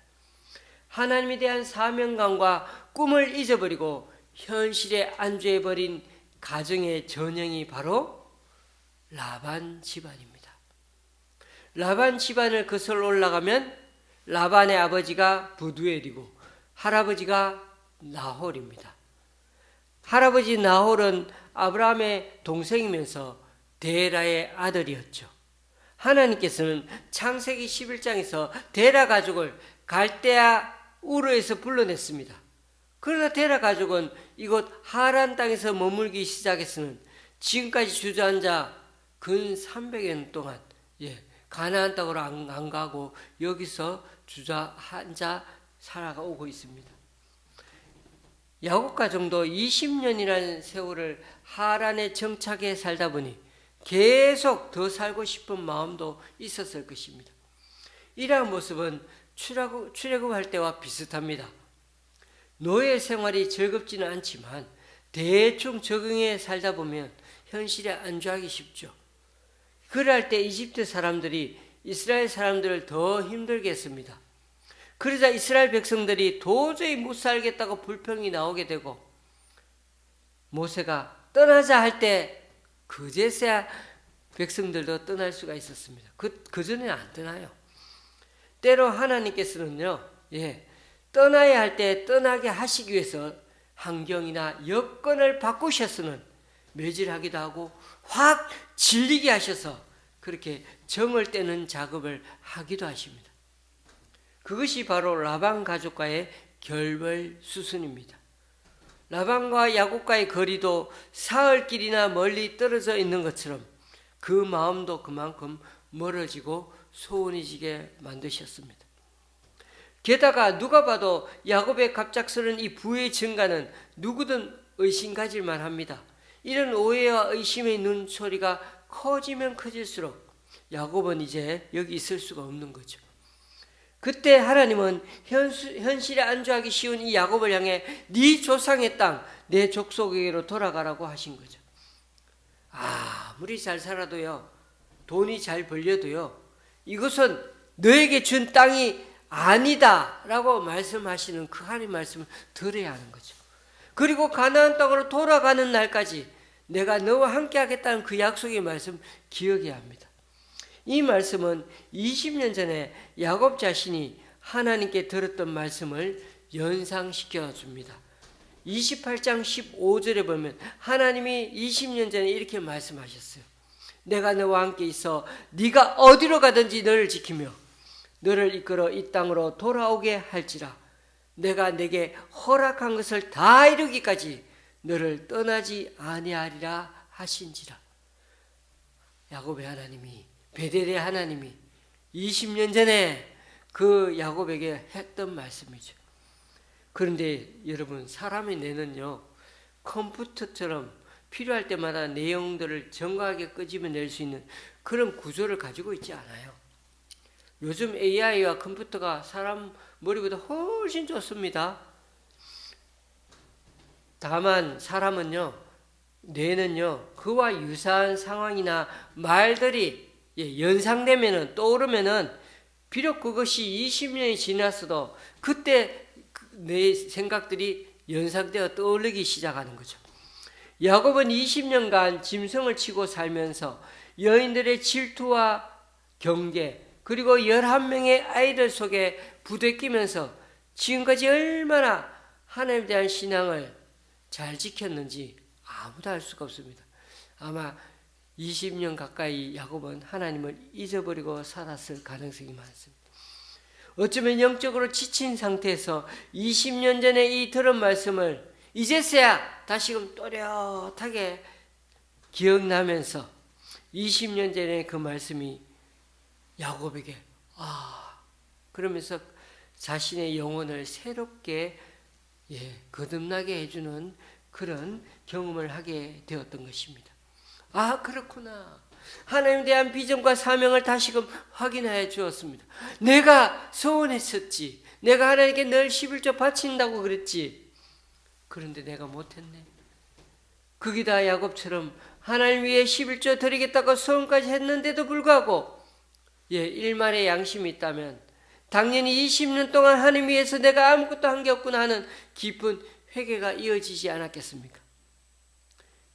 하나님에 대한 사명감과 꿈을 잊어버리고 현실에 안주해버린 가정의 전형이 바로 라반 집안입니다. 라반 집안을 거슬러 올라가면 라반의 아버지가 부두엘이고 할아버지가 나홀입니다. 할아버지 나홀은 아브라함의 동생이면서 데라의 아들이었죠. 하나님께서는 창세기 11장에서 데라 가족을 갈대아 우르에서 불러냈습니다. 그러나 데라 가족은 이곳 하란 땅에서 머물기 시작해서는 지금까지 주저앉아 근 300여 년 동안 가나안 땅으로 안 가고 여기서 주저앉아 살아오고 있습니다. 야곱 가정도 20년이라는 세월을 하란에 정착해 살다 보니 계속 더 살고 싶은 마음도 있었을 것입니다. 이러한 모습은 출애굽할 때와 비슷합니다. 노예 생활이 즐겁지는 않지만 대충 적응해 살다 보면 현실에 안주하기 쉽죠. 그럴 때 이집트 사람들이 이스라엘 사람들을 더 힘들게 했습니다. 그러자 이스라엘 백성들이 도저히 못 살겠다고 불평이 나오게 되고 모세가 떠나자 할 때 그제서야 백성들도 떠날 수가 있었습니다. 그전에는 안 떠나요. 때로 하나님께서는요, 떠나야 할 때 떠나게 하시기 위해서 환경이나 여건을 바꾸셔서는 매질하기도 하고 확 질리게 하셔서 그렇게 정을 떼는 작업을 하기도 하십니다. 그것이 바로 라반 가족과의 결별 수순입니다. 라반과 야곱과의 거리도 사흘길이나 멀리 떨어져 있는 것처럼 그 마음도 그만큼 멀어지고 소원해지게 만드셨습니다. 게다가 누가 봐도 야곱의 갑작스러운 이 부의 증가는 누구든 의심 가질 만합니다. 이런 오해와 의심의 눈초리가 커지면 커질수록 야곱은 이제 여기 있을 수가 없는 거죠. 그때 하나님은 현실에 안주하기 쉬운 이 야곱을 향해 네 조상의 땅, 내 족속에게로 돌아가라고 하신 거죠. 아무리 잘 살아도요, 돈이 잘 벌려도요, 이것은 너에게 준 땅이 아니다 라고 말씀하시는 그 하나님 말씀을 들어야 하는 거죠. 그리고 가나안 땅으로 돌아가는 날까지 내가 너와 함께 하겠다는 그 약속의 말씀 기억해야 합니다. 이 말씀은 20년 전에 야곱 자신이 하나님께 들었던 말씀을 연상시켜 줍니다. 28장 15절에 보면 하나님이 20년 전에 이렇게 말씀하셨어요. 내가 너와 함께 있어 네가 어디로 가든지 너를 지키며 너를 이끌어 이 땅으로 돌아오게 할지라. 내가 내게 허락한 것을 다 이루기까지 너를 떠나지 아니하리라 하신지라. 야곱의 하나님이, 베델의 하나님이 20년 전에 그 야곱에게 했던 말씀이죠. 그런데 여러분, 사람의 뇌는요, 컴퓨터처럼 필요할 때마다 내용들을 정확하게 끄집어낼 수 있는 그런 구조를 가지고 있지 않아요. 요즘 AI와 컴퓨터가 사람 머리보다 훨씬 좋습니다. 다만 사람은요, 뇌는요, 그와 유사한 상황이나 말들이 연상되면은, 떠오르면은 비록 그것이 20년이 지났어도 그때 내 생각들이 연상되어 떠오르기 시작하는 거죠. 야곱은 20년간 짐승을 치고 살면서 여인들의 질투와 경계, 그리고 11명의 아이들 속에 부대끼면서 지금까지 얼마나 하나님에 대한 신앙을 잘 지켰는지 아무도 알 수가 없습니다. 아마 20년 가까이 야곱은 하나님을 잊어버리고 살았을 가능성이 많습니다. 어쩌면 영적으로 지친 상태에서 20년 전에 이 들은 말씀을 이제서야 다시금 또렷하게 기억나면서 20년 전에 그 말씀이 야곱에게 그러면서 자신의 영혼을 새롭게 거듭나게 해주는 그런 경험을 하게 되었던 것입니다. 그렇구나. 하나님에 대한 비전과 사명을 다시금 확인하여 주었습니다. 내가 소원했었지. 내가 하나님께 늘 11조 바친다고 그랬지. 그런데 내가 못했네. 거기다 야곱처럼 하나님 위해 11조 드리겠다고 소원까지 했는데도 불구하고 일말의 양심이 있다면 당연히 20년 동안 하나님 위해서 내가 아무것도 한 게 없구나 하는 깊은 회개가 이어지지 않았겠습니까?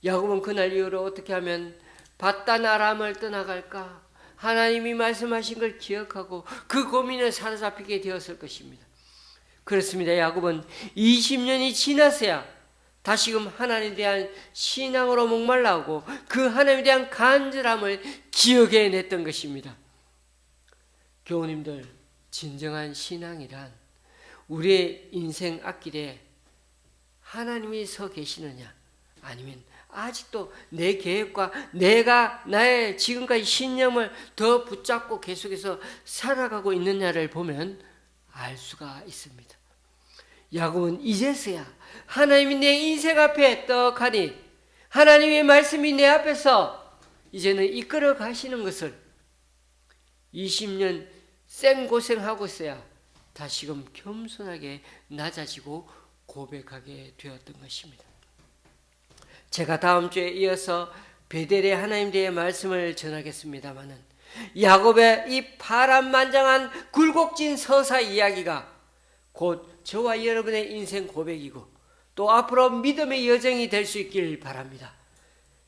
야곱은 그날 이후로 어떻게 하면 바단 아람을 떠나갈까? 하나님이 말씀하신 걸 기억하고 그 고민에 사로잡히게 되었을 것입니다. 그렇습니다. 야곱은 20년이 지나서야 다시금 하나님에 대한 신앙으로 목말라하고 그 하나님에 대한 간절함을 기억해냈던 것입니다. 교우님들, 진정한 신앙이란 우리의 인생 앞길에 하나님이 서 계시느냐, 아니면 아직도 내 계획과 내가 나의 지금까지 신념을 더 붙잡고 계속해서 살아가고 있느냐를 보면 알 수가 있습니다. 야곱은 이제서야 하나님이 내 인생 앞에 떡하니 하나님의 말씀이 내 앞에서 이제는 이끌어 가시는 것을 20년 생고생하고 있어야 다시금 겸손하게 낮아지고 고백하게 되었던 것입니다. 제가 다음 주에 이어서 베델의 하나님 대의 말씀을 전하겠습니다마는 야곱의 이 파란만장한 굴곡진 서사 이야기가 곧 저와 여러분의 인생 고백이고 또 앞으로 믿음의 여정이 될 수 있길 바랍니다.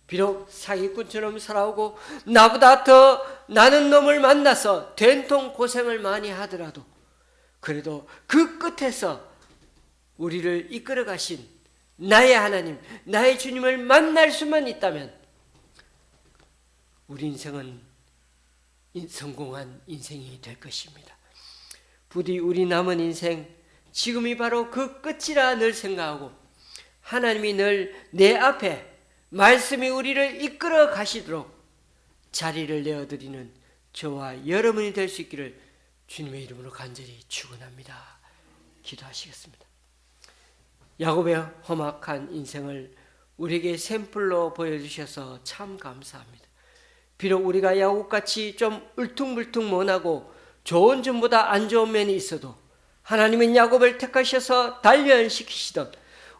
비록 사기꾼처럼 살아오고 나보다 더 나는 놈을 만나서 된통 고생을 많이 하더라도 그래도 그 끝에서 우리를 이끌어 가신 나의 하나님, 나의 주님을 만날 수만 있다면 우리 인생은 성공한 인생이 될 것입니다. 부디 우리 남은 인생, 지금이 바로 그 끝이라 늘 생각하고 하나님이 늘 내 앞에 말씀이 우리를 이끌어 가시도록 자리를 내어드리는 저와 여러분이 될 수 있기를 주님의 이름으로 간절히 축원합니다. 기도하시겠습니다. 야곱의 험악한 인생을 우리에게 샘플로 보여주셔서 참 감사합니다. 비록 우리가 야곱같이 좀 울퉁불퉁 좋은 점보다 안 좋은 면이 있어도 하나님은 야곱을 택하셔서 단련시키시던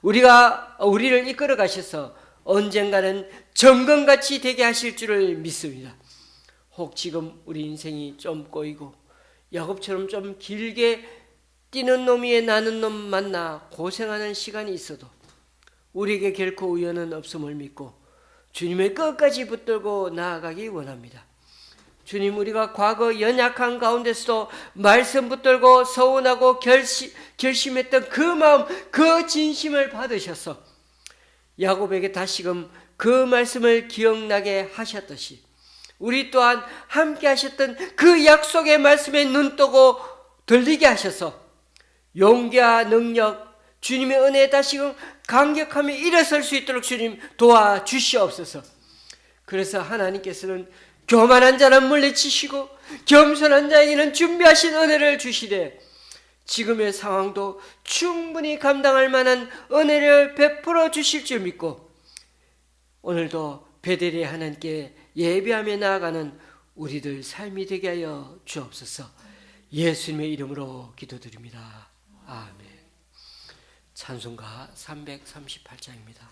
우리를 이끌어 가셔서 언젠가는 정금같이 되게 하실 줄을 믿습니다. 혹 지금 우리 인생이 좀 꼬이고 야곱처럼 좀 길게 뛰는 놈 위에 나는 놈 만나 고생하는 시간이 있어도 우리에게 결코 우연은 없음을 믿고 주님의 끝까지 붙들고 나아가기 원합니다. 주님, 우리가 과거 연약한 가운데서도 말씀 붙들고 서운하고 결심했던 그 마음, 그 진심을 받으셔서 야곱에게 다시금 그 말씀을 기억나게 하셨듯이 우리 또한 함께 하셨던 그 약속의 말씀에 눈 뜨고 들리게 하셔서 용기와 능력, 주님의 은혜에 다시금 강력하며 일어설 수 있도록 주님 도와주시옵소서. 그래서 하나님께서는 교만한 자는 물리치시고 겸손한 자에게는 준비하신 은혜를 주시되 지금의 상황도 충분히 감당할 만한 은혜를 베풀어 주실 줄 믿고 오늘도 베델의 하나님께 예배하며 나아가는 우리들 삶이 되게 하여 주옵소서. 예수님의 이름으로 기도드립니다. 아멘. 찬송가 338장입니다.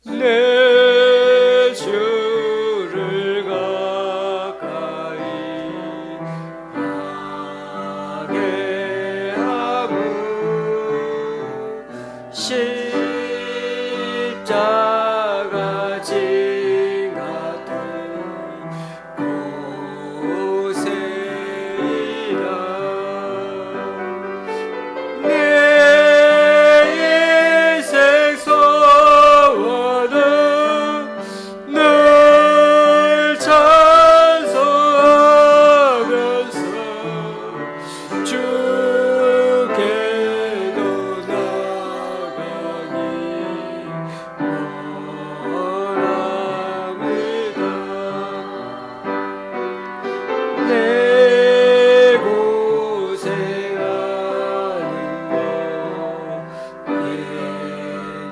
내 주를 가까이 하게 하무 십자가 진 같은 곳에이라 내 인생 소원은 늘 찬송하면서 주께로 나가기 원합니다. 내 고생하는 것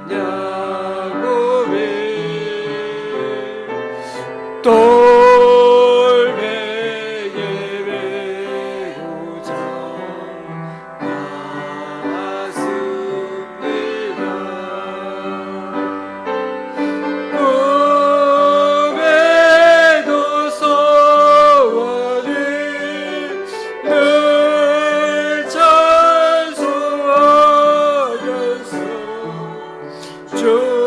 옛야곱에 돌베개 메고자 갔습니다. 꿈에도 소원을 늘 찬송하면서 주께로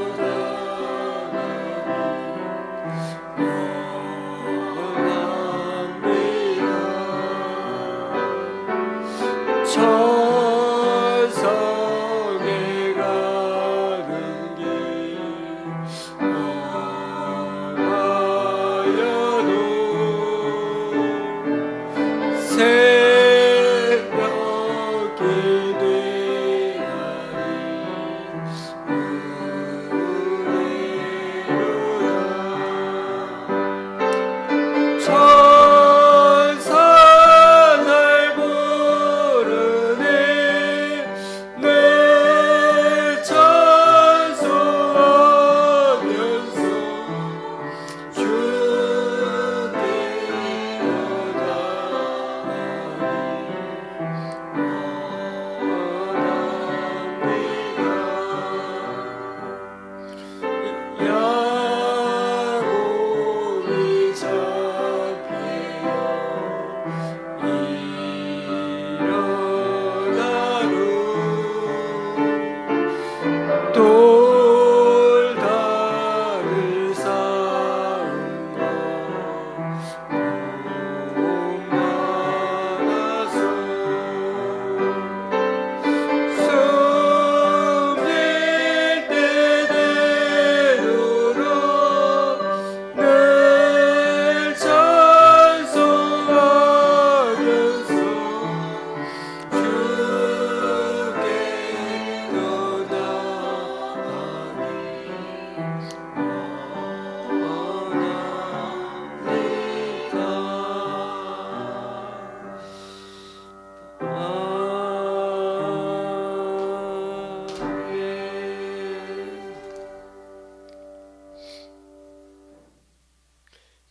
나가기 원합니다. 천성에 가는 길 험하여도 새벽이 되나니 은혜로다. 천사 날 부르네 늘 찬송하면서 주께로 나가기 야곱이 잡히어 일어나루 돌다를 쌓은 것 너무 많아서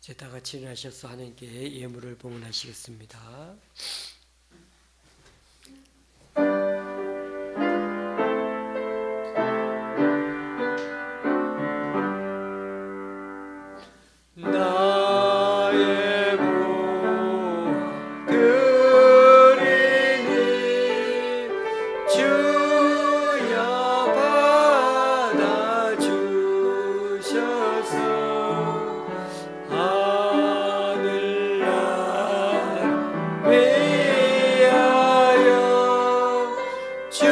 이제 다 같이 일어나셔서 하나님께 예물을 봉헌하시겠습니다. 나의 구원 드리니 주여 받아주셔서 하늘날 위하여 주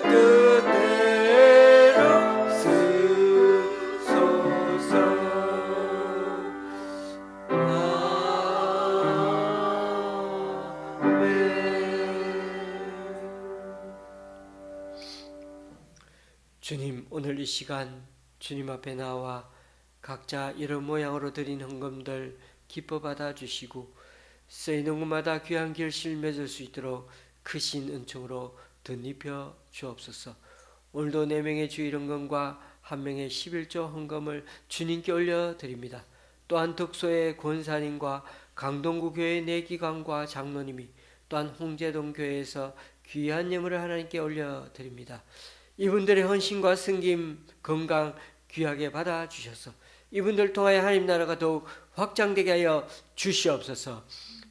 뜻대로 쓰소서. 주님, 오늘 이 시간 주님 앞에 나와 각자 이런 모양으로 드린 헌금들 기뻐 받아주시고 쓰이는 곳마다 귀한 결실 맺을 수 있도록 크신 은총으로 덧입혀 주옵소서. 오늘도 4명의 주일 헌금과 1명의 11조 헌금을 주님께 올려드립니다. 또한 덕소의 권사님과 강동구 교회 내기관과 장로님이 또한 홍제동 교회에서 귀한 예물을 하나님께 올려드립니다. 이분들의 헌신과 승김, 건강 귀하게 받아주셔서 이분들 통하여 하나님 나라가 더욱 확장되게 하여 주시옵소서.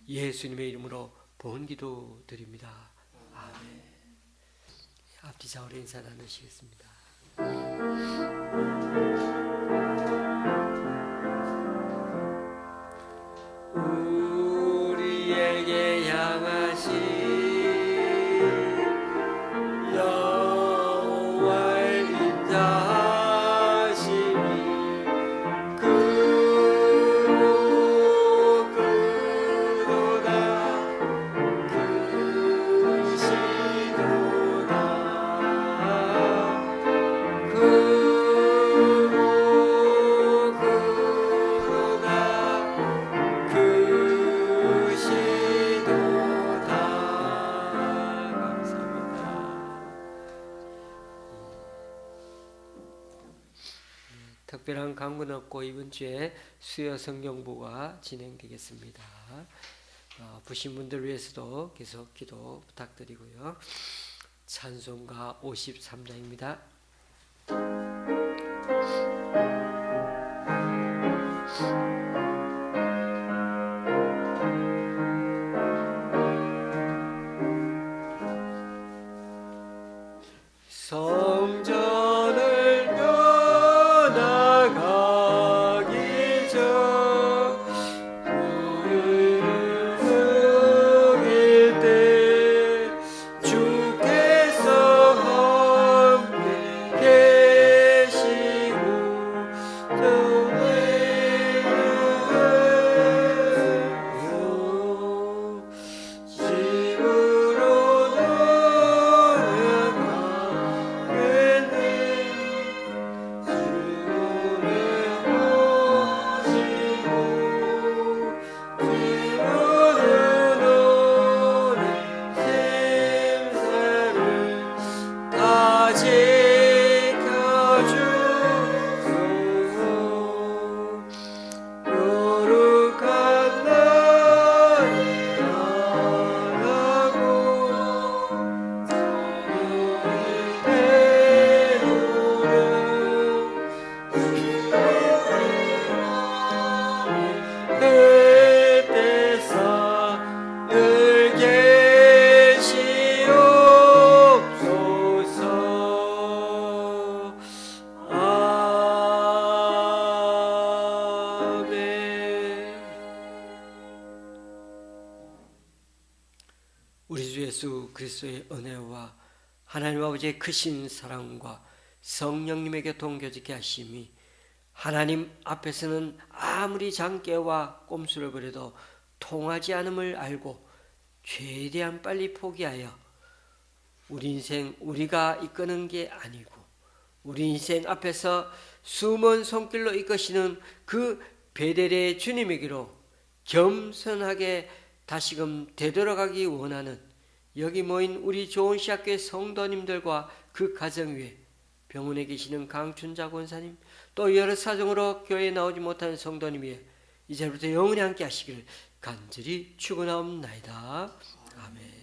예수님의 이름으로 번기도 드립니다. 아멘. 앞뒤좌우로 인사 나누시겠습니다. 우리에게 향하신 여호와의 인자하심이 크도다 특별한 강구는 없고 이번 주에 수요 성경부가 진행되겠습니다. 부신 분들 위해서도 계속 기도 부탁드리고요. 찬송가 53장입니다. 성전을 떠나가기 전 우유일 때 주께서 함께 계시고 집으로 우리 주 예수 그리스도의 은혜와 하나님 아버지의 크신 사랑과 성령님에게 동교직게 하심이 하나님 앞에서는 아무리 장깨와 꼼수를 부려도 통하지 않음을 알고 최대한 빨리 포기하여 우리 인생 우리가 이끄는 게 아니고 우리 인생 앞에서 숨은 손길로 이끄시는 그 베델의 주님에게로 겸손하게 다시금 되돌아가기 원하는 여기 모인 우리 좋은 시학교의 성도님들과 그 가정 위에 병원에 계시는 강춘자 권사님 또 여러 사정으로 교회에 나오지 못하는 성도님 위에 이제부터 영원히 함께 하시기를 간절히 축원하옵나이다. 아멘.